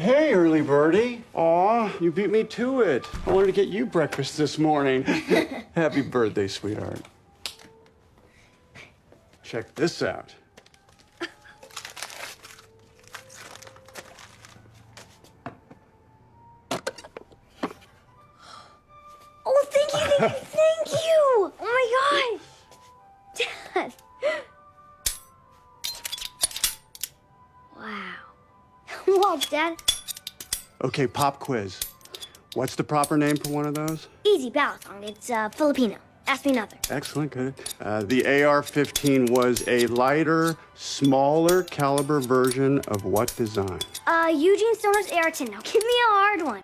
Hey, early birdie. Aw, you beat me to it. I wanted to get you breakfast this morning. Happy birthday, sweetheart. Check this out. Oh, thank you, thank you, thank you! Oh my gosh! Dad! Wow. Wow, Dad. Okay, pop quiz. What's the proper name for one of those? Easy, Balisong. It's Filipino. Ask me another. Excellent, good. The AR-15 was a lighter, smaller caliber version of what design? Eugene Stoner's AR-10. Now give me a hard one.